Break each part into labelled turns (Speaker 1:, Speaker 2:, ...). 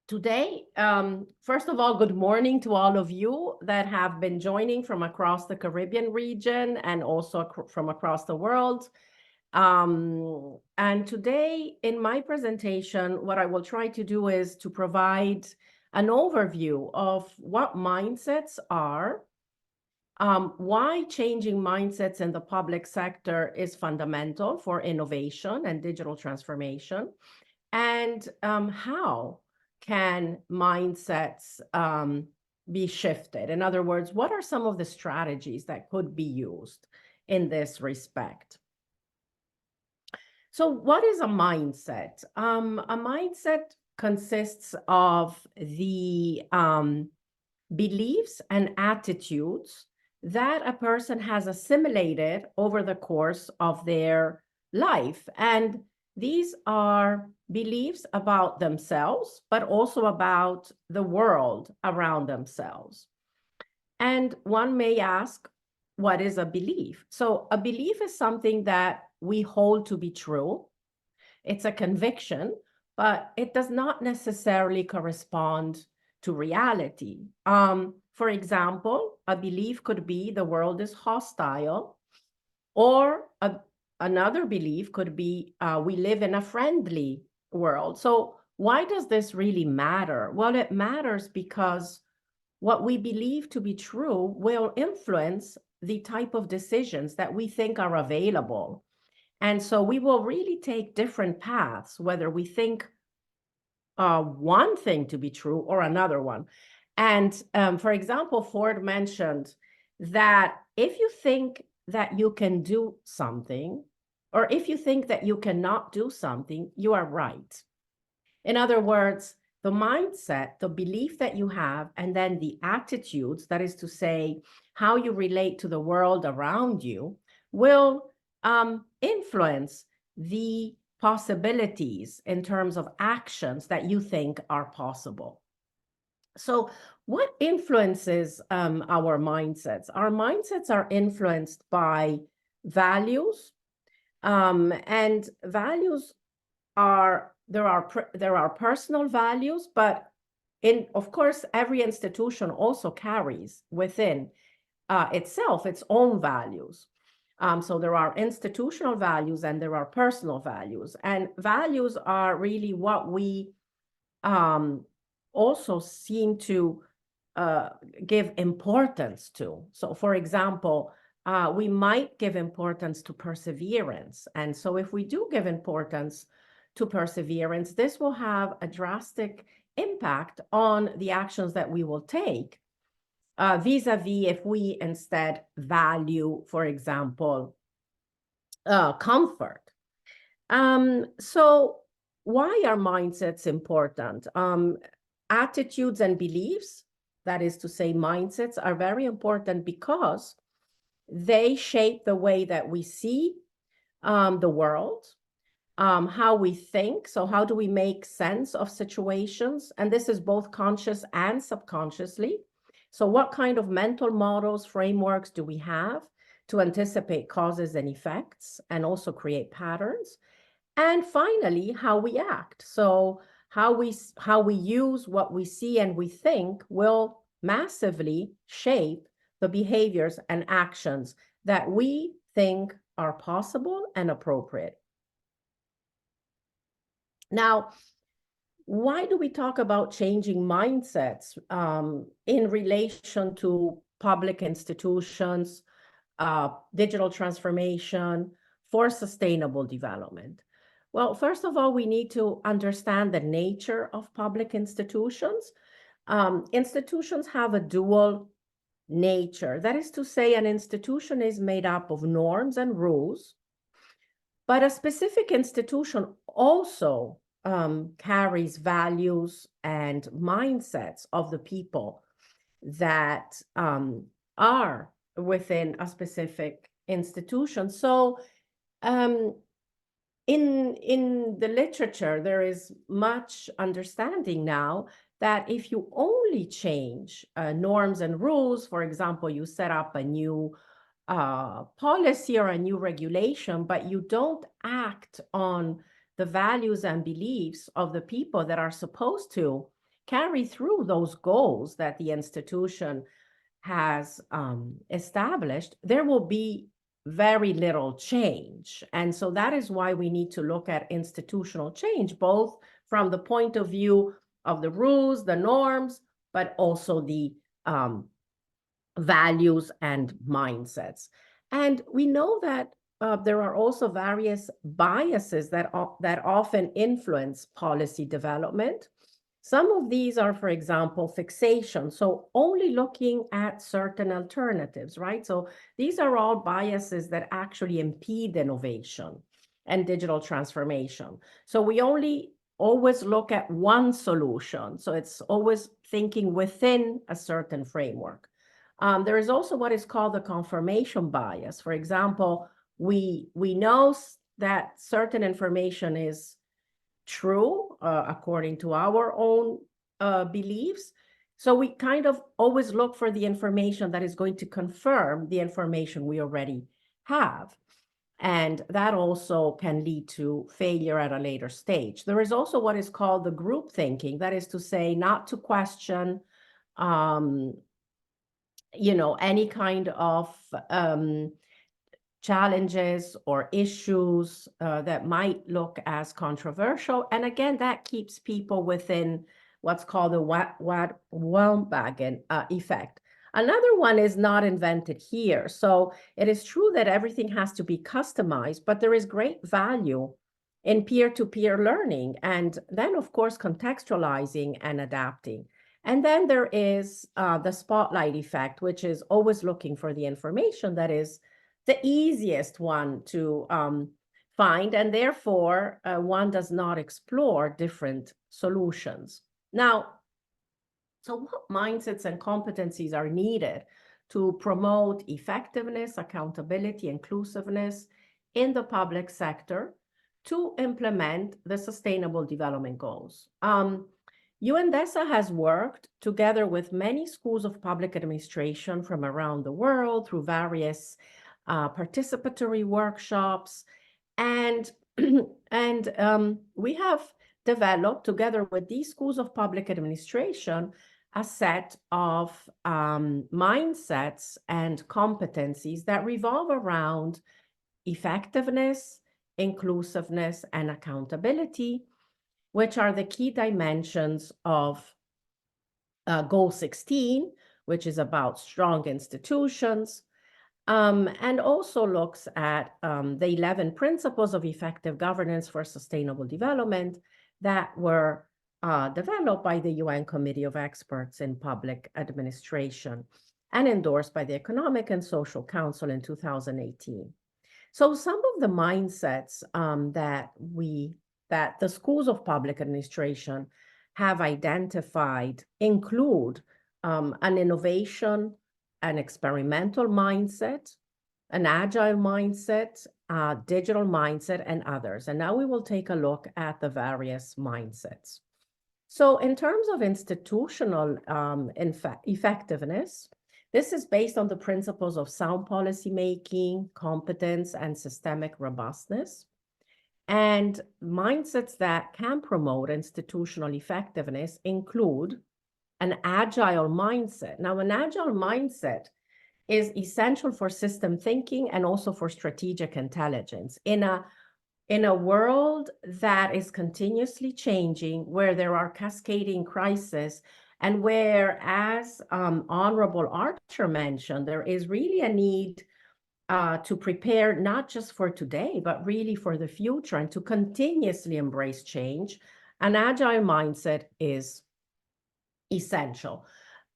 Speaker 1: Today, first of all, good morning to all of you that have been joining from across the Caribbean region and also from across the world. And today in my presentation, what I will try to do is to provide an overview of what mindsets are, why changing mindsets in the public sector is fundamental for innovation and digital transformation, and how can mindsets be shifted? In other words, what are some of the strategies that could be used in this respect? So what is a mindset? A mindset consists of the beliefs and attitudes that a person has assimilated over the course of their life. And these are beliefs about themselves, but also about the world around themselves. And one may ask, what is a belief? So a belief is something that we hold to be true. It's a conviction, but it does not necessarily correspond to reality. For example, a belief could be the world is hostile, or another belief could be we live in a friendly world. So why does this really matter? Well, it matters because what we believe to be true will influence the type of decisions that we think are available. And so we will really take different paths, whether we think one thing to be true or another one. And for example, Ford mentioned that if you think that you can do something, or if you think that you cannot do something, you are right. In other words, the mindset, the belief that you have, and then the attitudes, that is to say, how you relate to the world around you, will influence the possibilities in terms of actions that you think are possible. So what influences our mindsets? Our mindsets are influenced by values, and values are, there are personal values, but of course, every institution also carries within itself its own values. So there are institutional values and there are personal values. And values are really what we also seem to give importance to. So for example, we might give importance to perseverance. And so if we do give importance to perseverance, this will have a drastic impact on the actions that we will take, vis-a-vis if we instead value, for example, comfort. So why are mindsets important? Attitudes and beliefs, that is to say, mindsets, are very important because they shape the way that we see the world, how we think. So how do we make sense of situations? And this is both conscious and subconsciously. So what kind of mental models, frameworks do we have to anticipate causes and effects and also create patterns? And finally, how we act. So how we use what we see and we think will massively shape the behaviors and actions that we think are possible and appropriate. Now, why do we talk about changing mindsets in relation to public institutions, digital transformation for sustainable development? Well, first of all, we need to understand the nature of public institutions. Institutions have a dual nature. That is to say, an institution is made up of norms and rules, but a specific institution also carries values and mindsets of the people that are within a specific institution. So in the literature, there is much understanding now that if you only change norms and rules, for example, you set up a new policy or a new regulation, but you don't act on the values and beliefs of the people that are supposed to carry through those goals that the institution has established, there will be very little change. And so that is why we need to look at institutional change, both from the point of view of the rules, the norms, but also the values and mindsets. And we know that there are also various biases that often influence policy development. Some of these are, for example, fixation. So only looking at certain alternatives, right? So these are all biases that actually impede innovation and digital transformation. So we only always look at one solution. So it's always thinking within a certain framework. There is also what is called the confirmation bias. For example, we know that certain information is true according to our own beliefs. So we kind of always look for the information that is going to confirm the information we already have. And that also can lead to failure at a later stage. There is also what is called the group thinking. That is to say, not to question any kind of challenges or issues that might look as controversial. And again, that keeps people within what's called the Wellwagen effect. Another one is not invented here. So it is true that everything has to be customized, but there is great value in peer-to-peer learning. And then, of course, contextualizing and adapting. And then there is the spotlight effect, which is always looking for the information that is the easiest one to find, and therefore one does not explore different solutions. Now, so what mindsets and competencies are needed to promote effectiveness, accountability, inclusiveness in the public sector to implement the Sustainable Development Goals? DESA has worked together with many schools of public administration from around the world through various participatory workshops, and we have developed together with these schools of public administration a set of mindsets and competencies that revolve around effectiveness, inclusiveness, and accountability, which are the key dimensions of Goal 16, which is about strong institutions, and also looks at the 11 principles of effective governance for sustainable development that were developed by the UN Committee of Experts in Public Administration and endorsed by the Economic and Social Council in 2018. So some of the mindsets that the schools of public administration have identified include an innovation, an experimental mindset, an agile mindset, digital mindset, and others. And now we will take a look at the various mindsets. So in terms of institutional effectiveness, this is based on the principles of sound policymaking, competence, and systemic robustness. And mindsets that can promote institutional effectiveness include an agile mindset. Now, an agile mindset is essential for system thinking and also for strategic intelligence. In a world that is continuously changing, where there are cascading crises, and where, as Honorable Archer mentioned, there is really a need to prepare not just for today, but really for the future, and to continuously embrace change, an agile mindset is essential.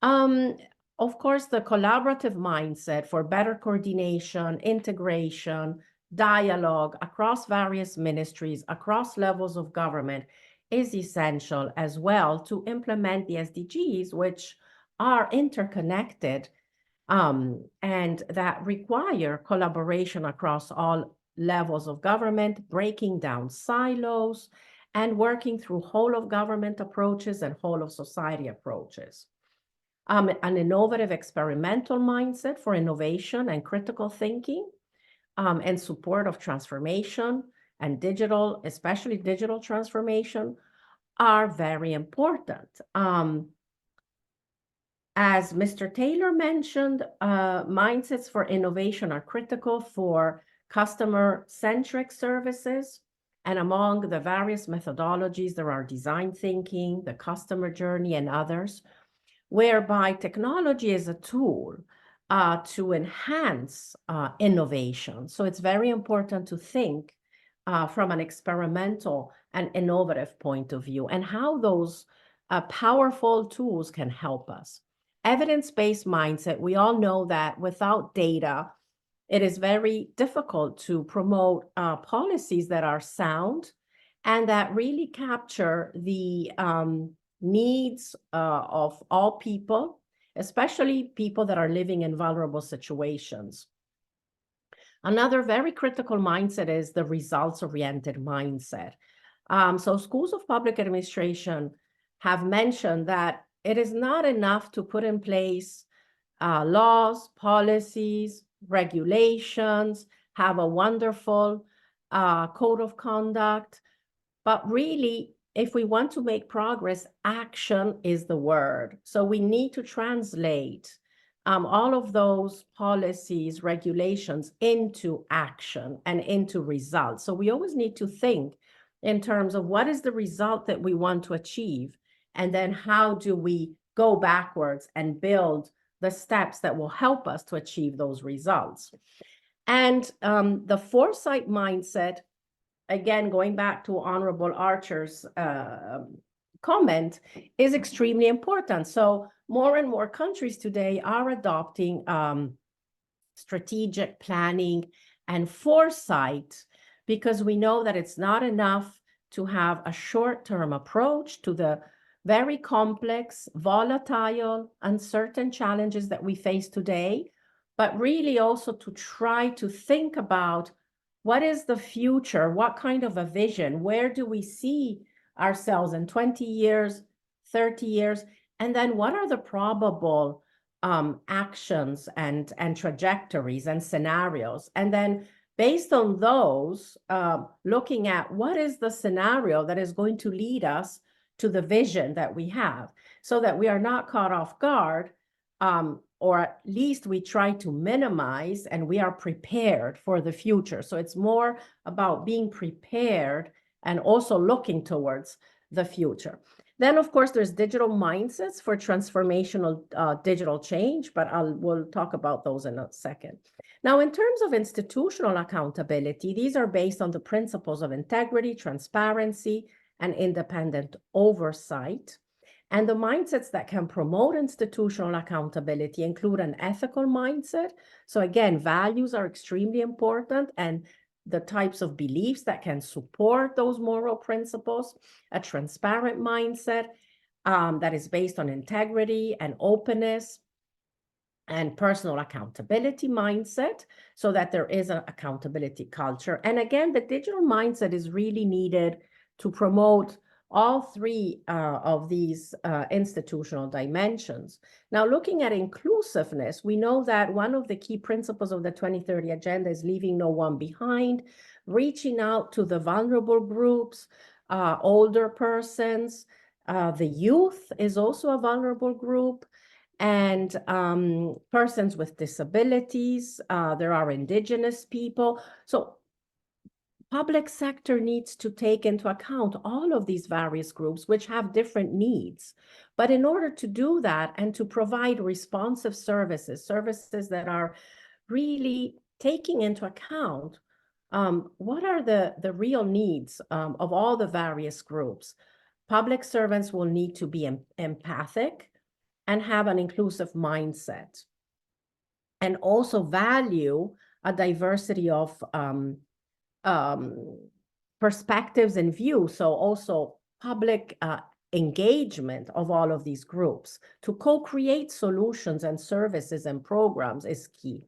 Speaker 1: Of course, the collaborative mindset for better coordination, integration, dialogue across various ministries, across levels of government is essential as well to implement the SDGs, which are interconnected and that require collaboration across all levels of government, breaking down silos, and working through whole of government approaches and whole of society approaches. An innovative experimental mindset for innovation and critical thinking and support of transformation and digital, especially digital transformation, are very important. As Mr. Taylor mentioned, mindsets for innovation are critical for customer-centric services. And among the various methodologies, there are design thinking, the customer journey, and others, whereby technology is a tool to enhance innovation. So it's very important to think from an experimental and innovative point of view, and how those powerful tools can help us. Evidence-based mindset, we all know that without data, it is very difficult to promote policies that are sound and that really capture the needs of all people, especially people that are living in vulnerable situations. Another very critical mindset is the results-oriented mindset. So schools of public administration have mentioned that it is not enough to put in place laws, policies, regulations, have a wonderful code of conduct, but really, if we want to make progress, action is the word. So we need to translate all of those policies, regulations into action and into results. So we always need to think in terms of what is the result that we want to achieve, and then how do we go backwards and build the steps that will help us to achieve those results. And the foresight mindset, again, going back to Honorable Archer's comment, is extremely important. So more and more countries today are adopting strategic planning and foresight, because we know that it's not enough to have a short-term approach to the very complex, volatile, uncertain challenges that we face today, but really also to try to think about what is the future, what kind of a vision, where do we see ourselves in 20 years, 30 years, and then what are the probable actions and trajectories and scenarios. And then based on those, looking at what is the scenario that is going to lead us to the vision that we have, so that we are not caught off guard, or at least we try to minimize and we are prepared for the future. So it's more about being prepared and also looking towards the future. Then, of course, there's digital mindsets for transformational digital change, but we'll talk about those in a second. Now, in terms of institutional accountability, these are based on the principles of integrity, transparency, and independent oversight. And the mindsets that can promote institutional accountability include an ethical mindset. So again, values are extremely important, and the types of beliefs that can support those moral principles. A transparent mindset that is based on integrity and openness, and personal accountability mindset, so that there is an accountability culture. And again, the digital mindset is really needed to promote all three of these institutional dimensions. Now, looking at inclusiveness, we know that one of the key principles of the 2030 Agenda is leaving no one behind, reaching out to the vulnerable groups, older persons, the youth is also a vulnerable group, and persons with disabilities, there are indigenous people. So public sector needs to take into account all of these various groups which have different needs. But in order to do that and to provide responsive services, services that are really taking into account what are the real needs of all the various groups, public servants will need to be empathic and have an inclusive mindset, and also value a diversity of perspectives and views. So also public engagement of all of these groups to co-create solutions and services and programs is key.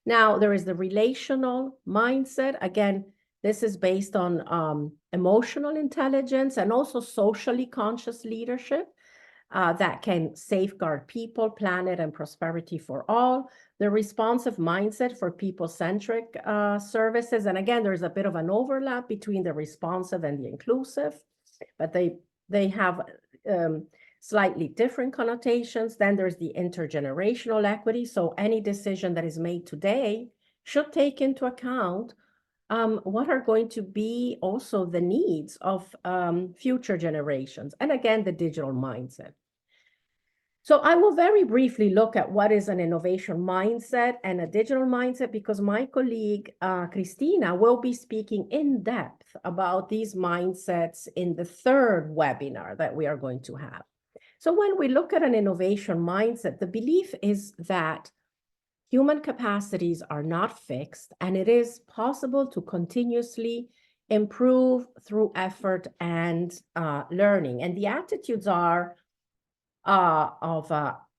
Speaker 1: Now, there is the relational mindset. Again, this is based on emotional intelligence and also socially conscious leadership that can safeguard people, planet, and prosperity for all. The responsive mindset for people-centric services. And again, there's a bit of an overlap between the responsive and the inclusive, but they they have slightly different connotations. Then there's the intergenerational equity. So any decision that is made today should take into account what are going to be also the needs of future generations. And again, the digital mindset. So I will very briefly look at what is an innovation mindset and a digital mindset, because my colleague, Christina, will be speaking in depth about these mindsets in the third webinar that we are going to have. So when we look at an innovation mindset, the belief is that human capacities are not fixed, and it is possible to continuously improve through effort and learning. And the attitudes are of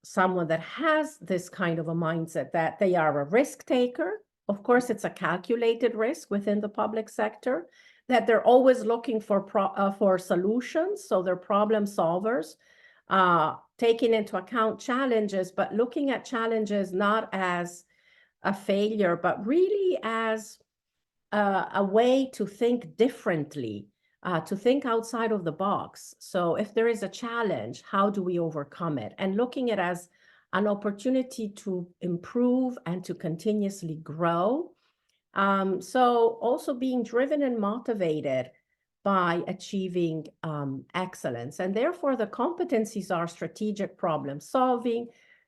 Speaker 1: someone that has this kind of a mindset, that they are a risk taker. Of course, it's a calculated risk within the public sector, that they're always looking for solutions. So they're problem solvers, taking into account challenges, but looking at challenges not as a failure, but really as a way to think differently, to think outside of the box. So if there is a challenge, how do we overcome it? And looking at it as an opportunity to improve and to continuously grow. So also being driven and motivated by achieving excellence. And therefore, the competencies are strategic problem solving,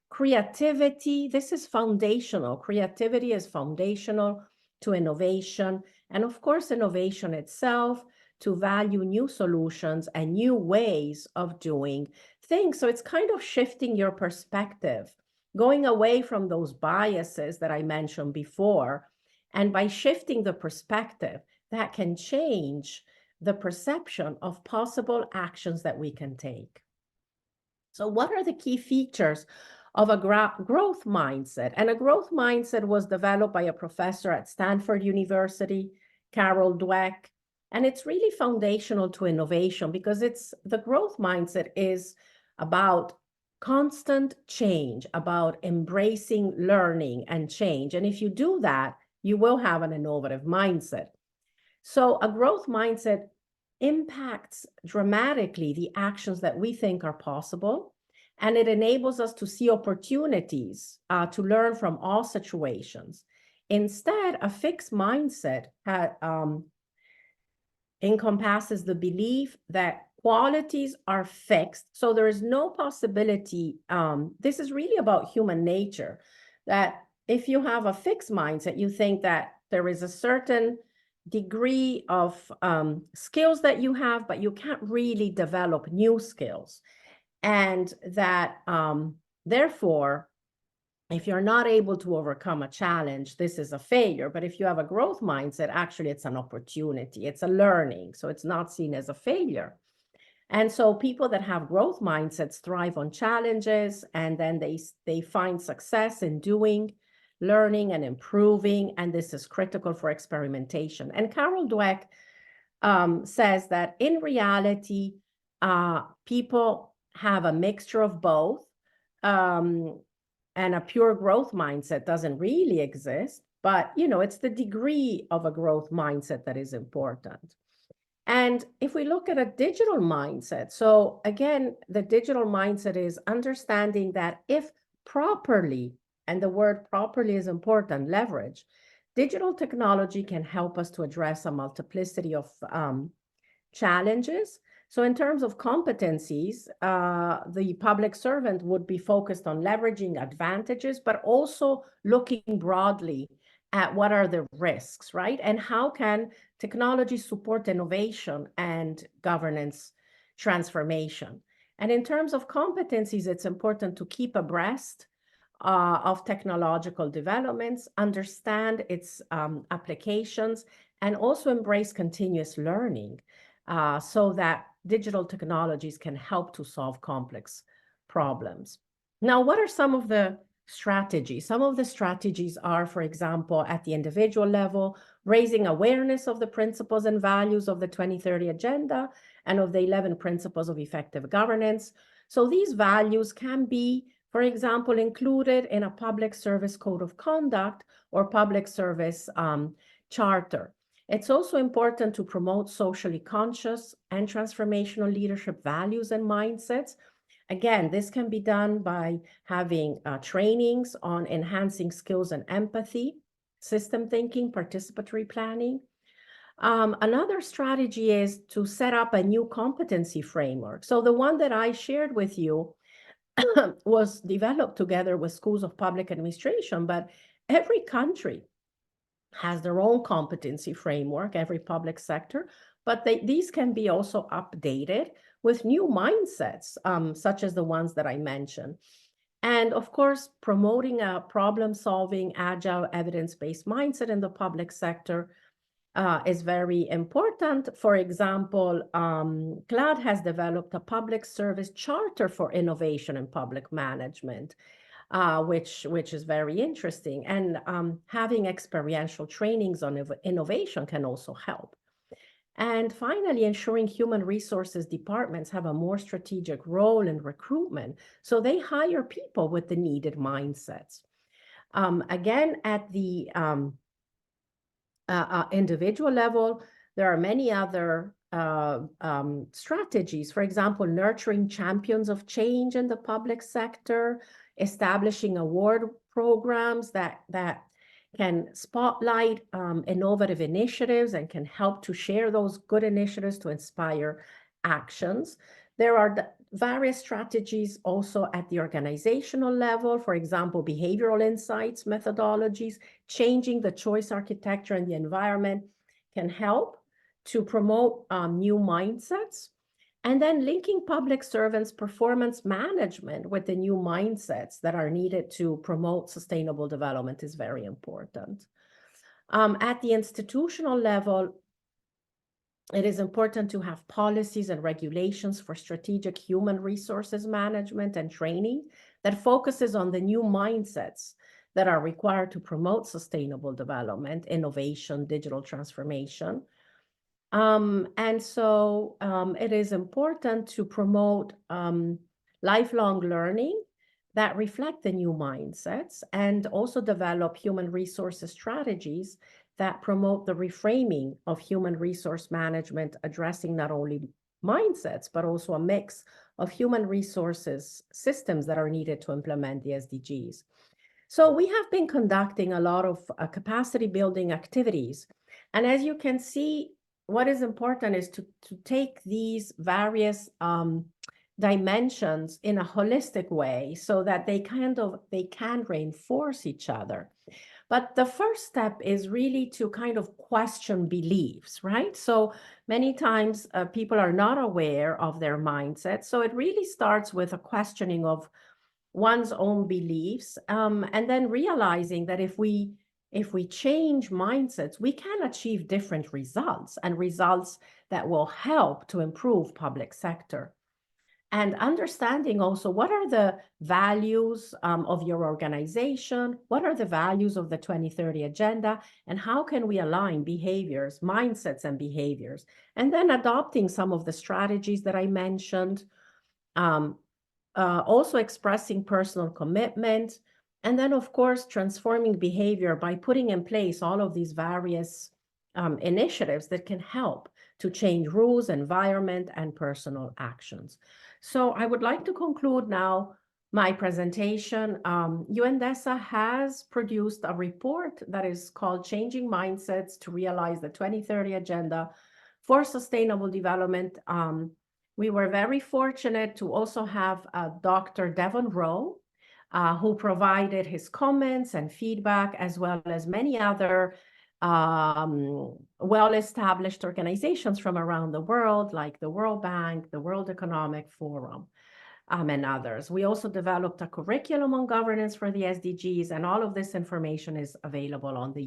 Speaker 1: creativity. This is foundational. Creativity is foundational to innovation. And of course, innovation itself, to value new solutions and new ways of doing things. So it's kind of shifting your perspective, going away from those biases that I mentioned before. And by shifting the perspective, that can change the perception of possible actions that we can take. So what are the key features of a growth mindset? And a growth mindset was developed by a professor at Stanford University, Carol Dweck, and it's really foundational to innovation, because the growth mindset is about constant change, about embracing learning and change. And if you do that, you will have an innovative mindset. So a growth mindset impacts dramatically the actions that we think are possible, and it enables us to see opportunities to learn from all situations. Instead, a fixed mindset encompasses the belief that qualities are fixed. So there is no possibility. This is really about human nature, that if you have a fixed mindset, you think that there is a certain degree of skills that you have, but you can't really develop new skills. And that therefore, if you're not able to overcome a challenge, this is a failure. But if you have a growth mindset, actually it's an opportunity, it's a learning. So it's not seen as a failure. And so people that have growth mindsets thrive on challenges, and then they find success in doing, learning, and improving. And this is critical for experimentation. And Carol Dweck says that in reality, people have a mixture of both. And a pure growth mindset doesn't really exist, but it's the degree of a growth mindset that is important. And if we look at a digital mindset, so again, the digital mindset is understanding that if properly, and the word properly is important, leverage, digital technology can help us to address a multiplicity of challenges. So in terms of competencies, the public servant would be focused on leveraging advantages, but also looking broadly at what are the risks, right? And how can technology support innovation and governance transformation? And in terms of competencies, it's important to keep abreast of technological developments, understand its applications, and also embrace continuous learning so that digital technologies can help to solve complex problems. Now, what are some of the strategies? Some of the strategies are, for example, at the individual level, raising awareness of the principles and values of the 2030 Agenda and of the 11 principles of effective governance. So these values can be, for example, included in a public service code of conduct or public service charter. It's also important to promote socially conscious and transformational leadership values and mindsets. Again, this can be done by having trainings on enhancing skills and empathy, system thinking, participatory planning. Another strategy is to set up a new competency framework. So the one that I shared with you was developed together with schools of public administration, but every country has their own competency framework, every public sector, but these can be also updated with new mindsets, such as the ones that I mentioned. And of course, promoting a problem-solving, agile, evidence-based mindset in the public sector is very important. For example, CLAD has developed a public service charter for innovation in public management, which is very interesting. And having experiential trainings on innovation can also help. And finally, ensuring human resources departments have a more strategic role in recruitment, so they hire people with the needed mindsets. Again, at the individual level, there are many other strategies. For example, nurturing champions of change in the public sector, establishing award programs that can spotlight innovative initiatives and can help to share those good initiatives to inspire actions. There are various strategies also at the organizational level. For example, behavioral insights methodologies, changing the choice architecture and the environment can help to promote new mindsets. And then linking public servants' performance management with the new mindsets that are needed to promote sustainable development is very important. At the institutional level, it is important to have policies and regulations for strategic human resources management and training that focuses on the new mindsets that are required to promote sustainable development, innovation, digital transformation. And so it is important to promote lifelong learning that reflect the new mindsets, and also develop human resources strategies that promote the reframing of human resource management, addressing not only mindsets, but also a mix of human resources systems that are needed to implement the SDGs. So we have been conducting a lot of capacity building activities. And as you can see, what is important is to take these various dimensions in a holistic way so that they can reinforce each other. But the first step is really to kind of question beliefs, right? So many times people are not aware of their mindset. So it really starts with a questioning of one's own beliefs, and then realizing that if we change mindsets, we can achieve different results, and results that will help to improve public sector. And understanding also what are the values of your organization, what are the values of the 2030 agenda, and how can we align behaviors, mindsets and behaviors, and then adopting some of the strategies that I mentioned, also expressing personal commitment, and then of course transforming behavior by putting in place all of these various initiatives that can help to change rules, environment, and personal actions. So I would like to conclude now my presentation. DESA has produced a report that is called Changing Mindsets to Realize the 2030 Agenda for Sustainable Development. We were very fortunate to also have Dr. Devon Rowe, who provided his comments and feedback, as well as many other well-established organizations from around the world, like the World Bank, the World Economic Forum, and others. We also developed a curriculum on governance for the SDGs, and all of this information is available on the